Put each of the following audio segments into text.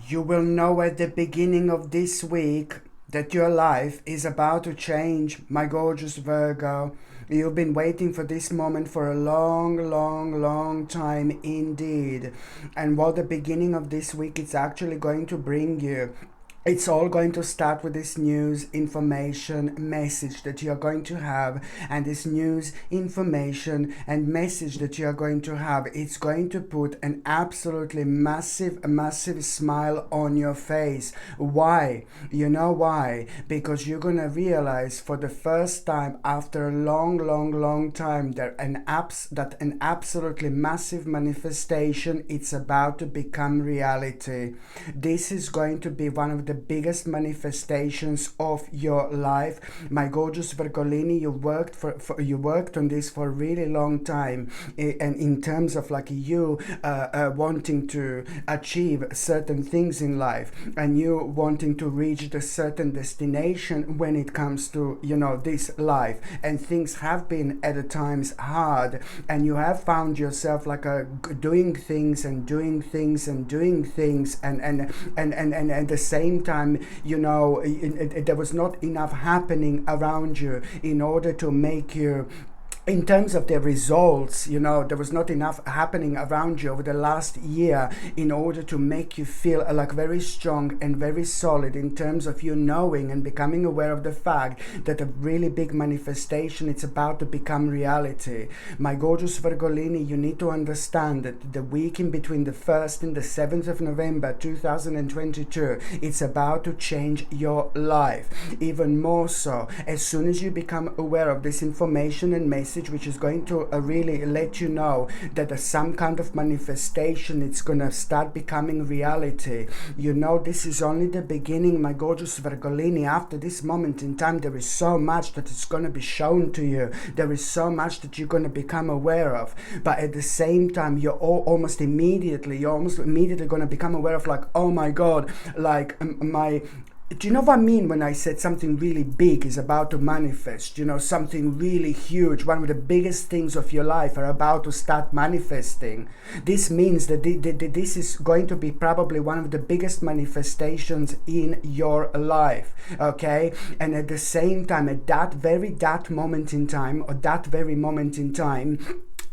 You will know at the beginning of this week that your life is about to change, my gorgeous Virgo. You've been waiting for this moment for a long, long, long time indeed. And what the beginning of this week is actually going to bring you, it's all going to start with this news, information, message that you're going to have. And this news, information, and message that you're going to have, it's going to put an absolutely massive, massive smile on your face. Why? You know why? Because you're going to realize for the first time after a long, long, long time that an absolutely massive manifestation, it's about to become reality. This is going to be one of the biggest manifestations of your life, my gorgeous Virgolini. You worked on this for a really long time, and in terms of like you wanting to achieve certain things in life, and you wanting to reach a certain destination when it comes to this life, and things have been at times hard, and you have found yourself like doing things and doing things and doing things, and at the same time, there was not enough happening around you in order to make you, in terms of the results, there was not enough happening around you over the last year in order to make you feel like very strong and very solid in terms of you knowing and becoming aware of the fact that a really big manifestation, it's about to become reality. My gorgeous Virgolini, you need to understand that the week in between the 1st and the 7th of November 2022, it's about to change your life. Even more so, as soon as you become aware of this information and message, which is going to really let you know that some kind of manifestation, it's going to start becoming reality. This is only the beginning, my gorgeous Virgolini. After this moment in time, there is so much that is going to be shown to you. There is so much that you're going to become aware of. But at the same time, you're almost immediately going to become aware of, like, oh my God, like do you know what I mean when I said something really big is about to manifest? Something really huge, one of the biggest things of your life are about to start manifesting. This means that this is going to be probably one of the biggest manifestations in your life, okay? And at the same time, at that very moment in time,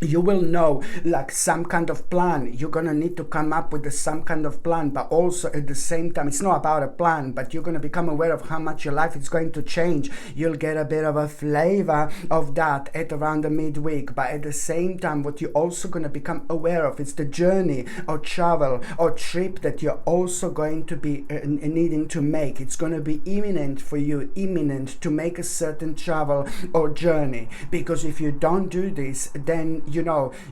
you will know like some kind of plan. You're gonna need to come up with some kind of plan, but also at the same time, it's not about a plan, but you're gonna become aware of how much your life is going to change. You'll get a bit of a flavor of that at around the midweek. But at the same time, what you're also gonna become aware of is the journey or travel or trip that you're also going to be needing to make. It's gonna be imminent for you, to make a certain travel or journey. Because if you don't do this, then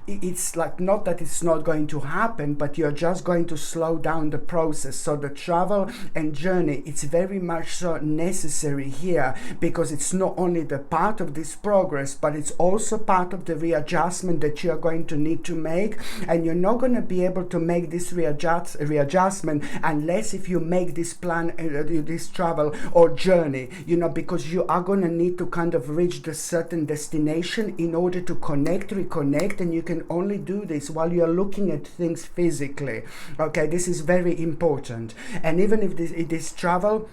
it's like, not that it's not going to happen, but you're just going to slow down the process. So the travel and journey, it's very much so necessary here, because it's not only the part of this progress, but it's also part of the readjustment that you're going to need to make. And you're not going to be able to make this readjustment unless if you make this plan, this travel or journey, because you are going to need to kind of reach the certain destination in order to reconnect, and you can only do this while you're looking at things physically. Okay, this is very important. And even if this travel,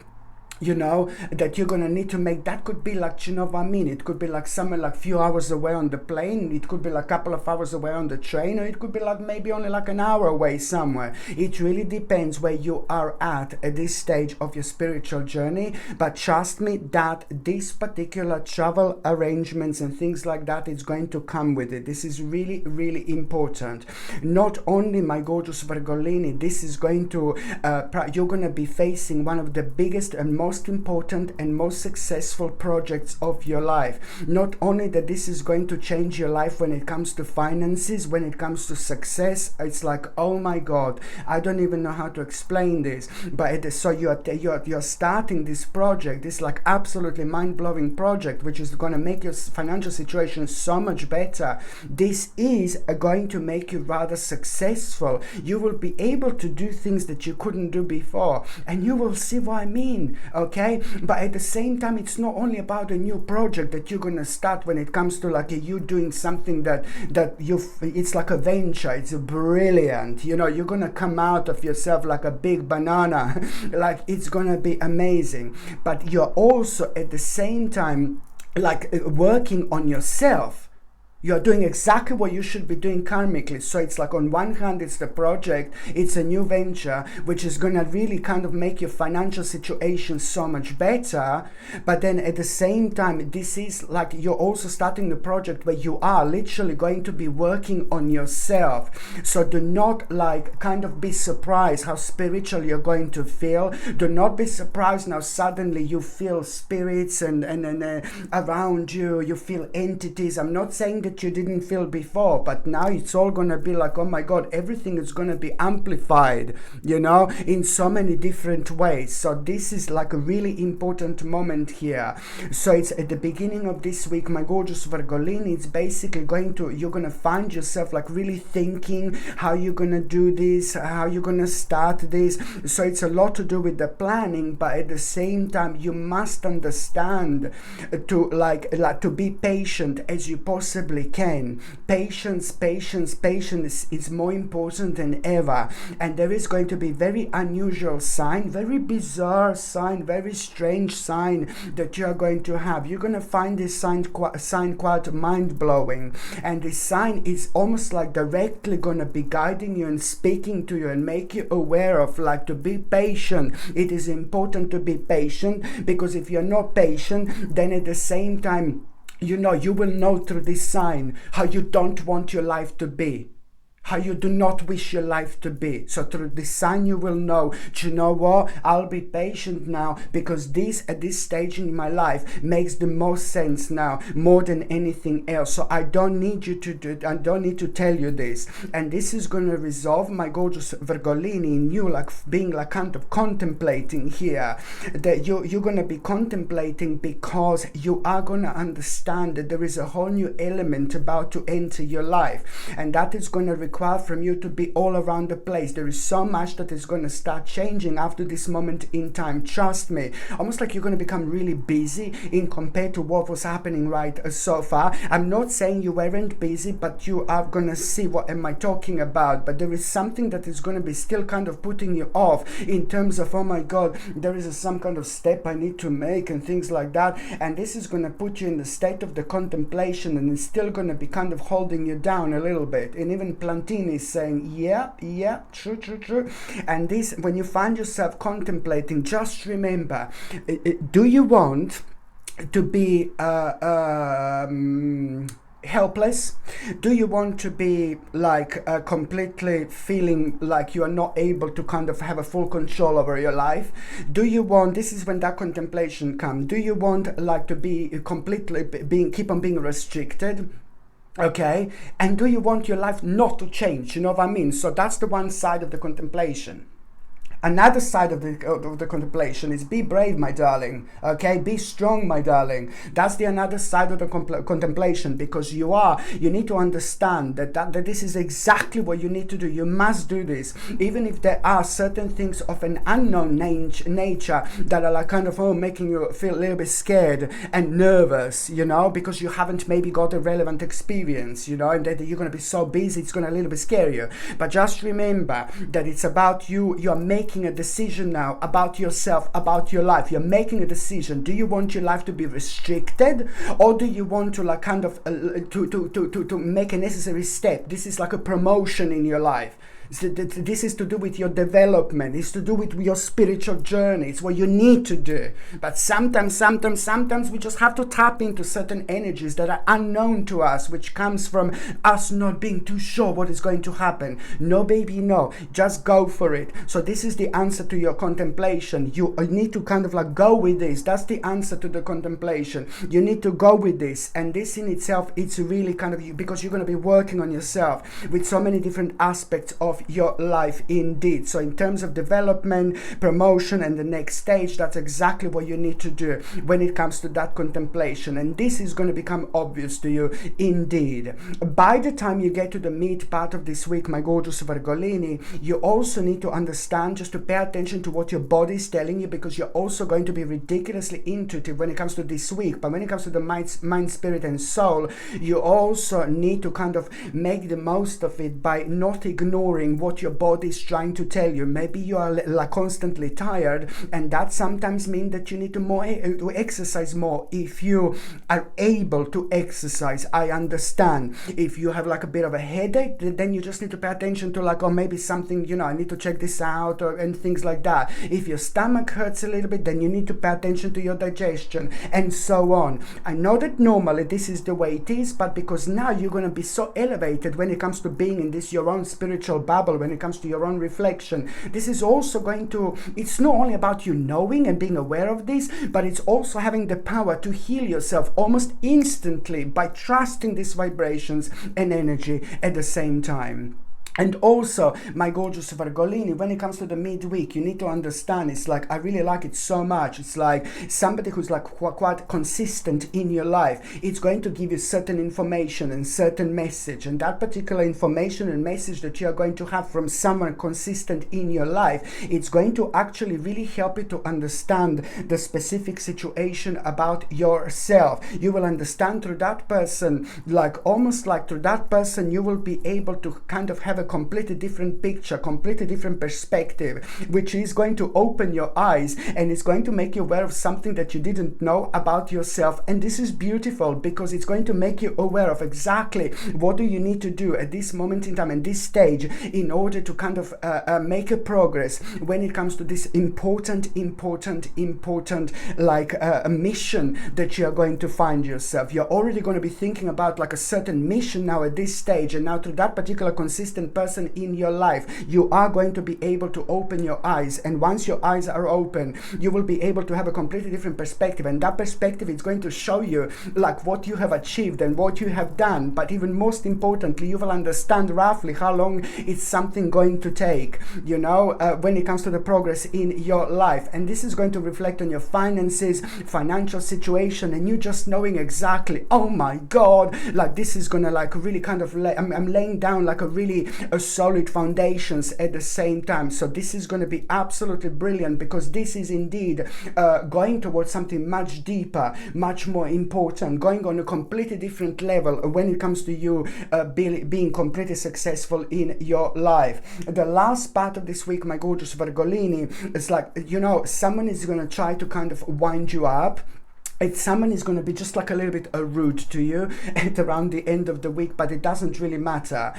that you're gonna need to make, that could be like, it could be like somewhere like few hours away on the plane, it could be like a couple of hours away on the train, or it could be like maybe only like an hour away somewhere. It really depends where you are at this stage of your spiritual journey. But trust me that this particular travel arrangements and things like that is going to come with it. This is really, really important. Not only, my gorgeous Virgolini, this is going to you're gonna be facing one of the biggest and most important and most successful projects of your life. Not only that this is going to change your life when it comes to finances, when it comes to success, it's like, oh my God, I don't even know how to explain this. But so you're starting this project, this like absolutely mind-blowing project, which is going to make your financial situation so much better. This is going to make you rather successful. You will be able to do things that you couldn't do before, and you will see what I mean. okay? But at the same time, it's not only about a new project that you're gonna start when it comes to like you doing something that it's like a venture. It's brilliant, you know. You're gonna come out of yourself like a big banana like it's gonna be amazing. But you're also at the same time like working on yourself. You're doing exactly what you should be doing karmically. So it's like on one hand, it's the project, it's a new venture, which is going to really kind of make your financial situation so much better. But then at the same time, this is like you're also starting the project where you are literally going to be working on yourself. So do not like kind of be surprised how spiritual you're going to feel. Do not be surprised now suddenly you feel spirits and around you, you feel entities. I'm not saying that you didn't feel before, but now it's all gonna be like, oh my god, everything is gonna be amplified, you know, in so many different ways. So this is like a really important moment here. So it's at the beginning of this week, my gorgeous Virgolini. It's basically you're gonna find yourself like really thinking how you're gonna do this, how you're gonna start this. So it's a lot to do with the planning, but at the same time you must understand to be patient as you possibly can. Patience is more important than ever. And there is going to be very unusual sign, very bizarre sign, very strange sign that you are going to have. You're going to find this sign quite mind-blowing, and this sign is almost like directly going to be guiding you and speaking to you and make you aware of like to be patient. It is important to be patient, because if you're not patient, then at the same time, you know, you will know through this sign how you don't want your life to be, how you do not wish your life to be. So through this sign you will know, do you know what, I'll be patient now, because this at this stage in my life makes the most sense now, more than anything else. So I don't need you to do it, I don't need to tell you this. And this is going to resolve, my gorgeous Virgolini, in you like being like kind of contemplating here, that you're going to be contemplating because you are going to understand that there is a whole new element about to enter your life, and that is going to require from you to be all around the place. There is so much that is going to start changing after this moment in time. Trust me, almost like you're going to become really busy in compared to what was happening right so far. I'm not saying you weren't busy, but you are going to see what am I talking about. But there is something that is going to be still kind of putting you off in terms of, oh my god, there is some kind of step I need to make and things like that. And this is going to put you in the state of the contemplation, and it's still going to be kind of holding you down a little bit. And even is saying, yeah, true. And this, when you find yourself contemplating, just remember, do you want to be helpless? Do you want to be like completely feeling like you are not able to kind of have a full control over your life? Do you want, this is when that contemplation comes, do you want like to be completely keep on being restricted? Okay, and do you want your life not to change? You know what I mean? So that's the one side of the contemplation. Another side of the contemplation is be brave, my darling. Okay, be strong, my darling. That's the another side of the contemplation, because you need to understand that this is exactly what you need to do. You must do this, even if there are certain things of an unknown nature that are like kind of making you feel a little bit scared and nervous, you know, because you haven't maybe got a relevant experience, you know, and that you're going to be so busy it's going to a little bit scare you. But just remember that it's about you. You're making a decision now about yourself, about your life. You're making a decision. Do you want your life to be restricted, or do you want to like kind of to make a necessary step? This is like a promotion in your life. This is to do with your development. It's to do with your spiritual journey. It's what you need to do. But sometimes we just have to tap into certain energies that are unknown to us, which comes from us not being too sure what is going to happen. No, baby, no. Just go for it. So this is the answer to your contemplation. You need to kind of like go with this. That's the answer to the contemplation. You need to go with this. And this in itself, it's really kind of, because you're going to be working on yourself with so many different aspects of of your life indeed. So in terms of development, promotion, and the next stage, that's exactly what you need to do when it comes to that contemplation. And this is going to become obvious to you indeed. By the time you get to the mid part of this week, my gorgeous Virgolini, you also need to understand, just to pay attention to what your body is telling you, because you're also going to be ridiculously intuitive when it comes to this week. But when it comes to the mind, spirit, and soul, you also need to kind of make the most of it by not ignoring what your body is trying to tell you. Maybe you are like constantly tired, and that sometimes means that you need to exercise more if you are able to exercise. I understand. If you have like a bit of a headache, then you just need to pay attention to like, oh, maybe something, I need to check this out, and things like that. If your stomach hurts a little bit, then you need to pay attention to your digestion, and so on. I know that normally this is the way it is, but because now you're going to be so elevated when it comes to being in this your own spiritual bubble, when it comes to your own reflection, this is also going to, it's not only about you knowing and being aware of this, but it's also having the power to heal yourself almost instantly by trusting these vibrations and energy at the same time. And also, my gorgeous Virgolini, when it comes to the midweek, you need to understand, it's like, I really like it so much. It's like somebody who's like quite consistent in your life. It's going to give you certain information and certain message. And that particular information and message that you are going to have from someone consistent in your life, it's going to actually really help you to understand the specific situation about yourself. You will understand through that person, like almost like through that person, you will be able to kind of have a completely different picture, completely different perspective, which is going to open your eyes, and it's going to make you aware of something that you didn't know about yourself. And this is beautiful because it's going to make you aware of exactly what do you need to do at this moment in time and this stage in order to kind of make a progress when it comes to this important like a mission that you are going to find yourself. You're already going to be thinking about like a certain mission now at this stage, and now through that particular consistent person in your life, you are going to be able to open your eyes. And once your eyes are open, you will be able to have a completely different perspective, and that perspective is going to show you like what you have achieved and what you have done. But even most importantly, you will understand roughly how long it's something going to take, when it comes to the progress in your life. And this is going to reflect on your finances, financial situation, and you just knowing exactly, oh my God, like this is gonna like really kind of I'm laying down like a solid foundations at the same time. So this is going to be absolutely brilliant, because this is indeed going towards something much deeper, much more important, going on a completely different level when it comes to you being completely successful in your life. The last part of this week, my gorgeous Virgolini, is like, someone is going to try to kind of wind you up. Someone is going to be just like a little bit rude to you at around the end of the week, but it doesn't really matter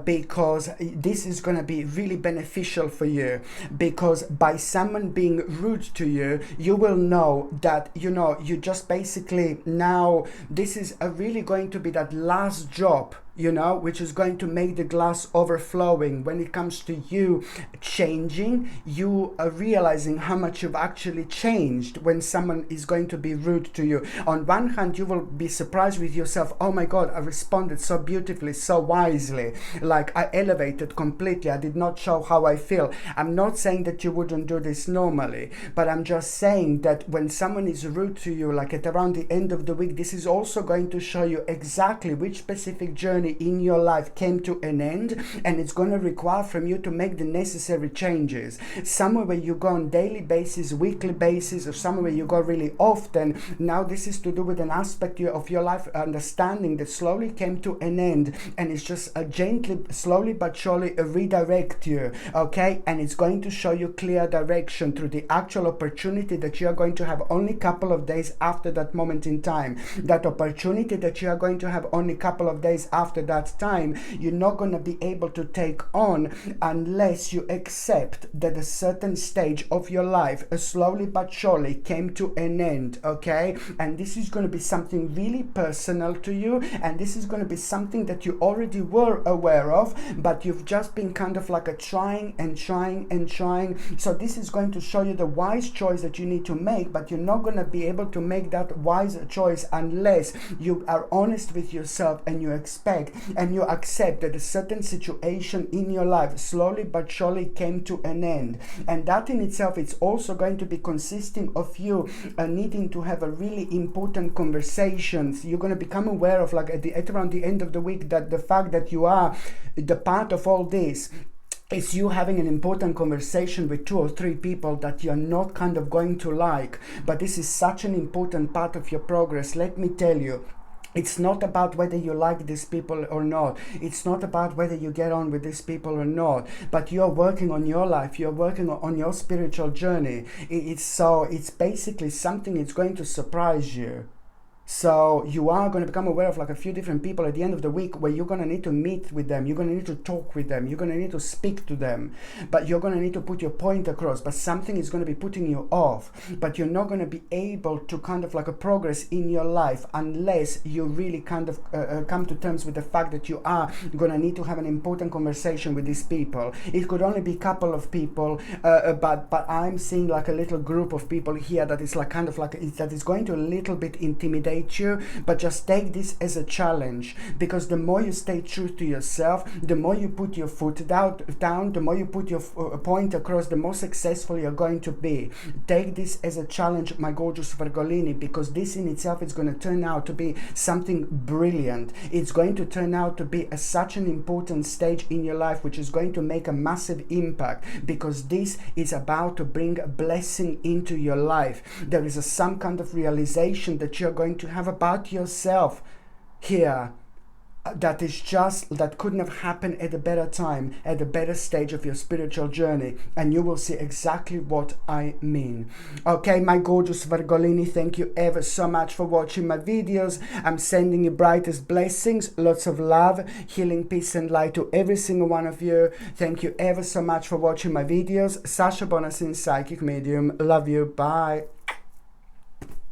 because this is going to be really beneficial for you, because by someone being rude to you, you will know that, you just basically now, this is really going to be that last drop, which is going to make the glass overflowing when it comes to you changing. You are realizing how much you've actually changed when someone is going to be rude to you. On one hand, you will be surprised with yourself. Oh my God, I responded so beautifully, so wisely. Like I elevated completely. I did not show how I feel. I'm not saying that you wouldn't do this normally, but I'm just saying that when someone is rude to you, like at around the end of the week, this is also going to show you exactly which specific journey in your life came to an end, and it's going to require from you to make the necessary changes. Somewhere where you go on daily basis, weekly basis, or somewhere where you go really often, now this is to do with an aspect of your life understanding that slowly came to an end, and it's just gently, slowly but surely redirect you, okay? And it's going to show you clear direction through the actual opportunity that you are going to have only a couple of days after that moment in time. That opportunity that you are going to have only a couple of days after that time, you're not going to be able to take on unless you accept that a certain stage of your life slowly but surely came to an end, okay? And this is going to be something really personal to you, and this is going to be something that you already were aware of, but you've just been kind of like trying. So this is going to show you the wise choice that you need to make, but you're not going to be able to make that wise choice unless you are honest with yourself and you expect reflect and you accept that a certain situation in your life slowly but surely came to an end. And that in itself, it's also going to be consisting of you needing to have a really important conversations. You're going to become aware of, like, at around the end of the week, that the fact that you are the part of all this is you having an important conversation with 2 or 3 people that you're not kind of going to like, but this is such an important part of your progress. Let me tell you, it's not about whether you like these people or not. It's not about whether you get on with these people or not. But you're working on your life. You're working on your spiritual journey. It's basically something that's going to surprise you. So you are going to become aware of, like, a few different people at the end of the week where you're going to need to meet with them. You're going to need to talk with them. You're going to need to speak to them. But you're going to need to put your point across. But something is going to be putting you off. But you're not going to be able to kind of, like, a progress in your life unless you really kind of come to terms with the fact that you are going to need to have an important conversation with these people. It could only be a couple of people, but I'm seeing, like, a little group of people here that is, like, kind of like, that is going to a little bit intimidate you. But just take this as a challenge, because the more you stay true to yourself, the more you put your foot down, the more you put your point across, the more successful you're going to be. Take this as a challenge, my gorgeous Virgolini, because this in itself is going to turn out to be something brilliant. It's going to turn out to be such an important stage in your life, which is going to make a massive impact, because this is about to bring a blessing into your life. There is some kind of realization that you're going to have about yourself here that couldn't have happened at a better time, at a better stage of your spiritual journey, and you will see exactly what I mean. Okay, my gorgeous Virgolini, thank you ever so much for watching my videos. I'm sending you brightest blessings, lots of love, healing, peace and light to every single one of you. Thank you ever so much for watching my videos. Sasha Bonasin, Psychic Medium. Love you. Bye.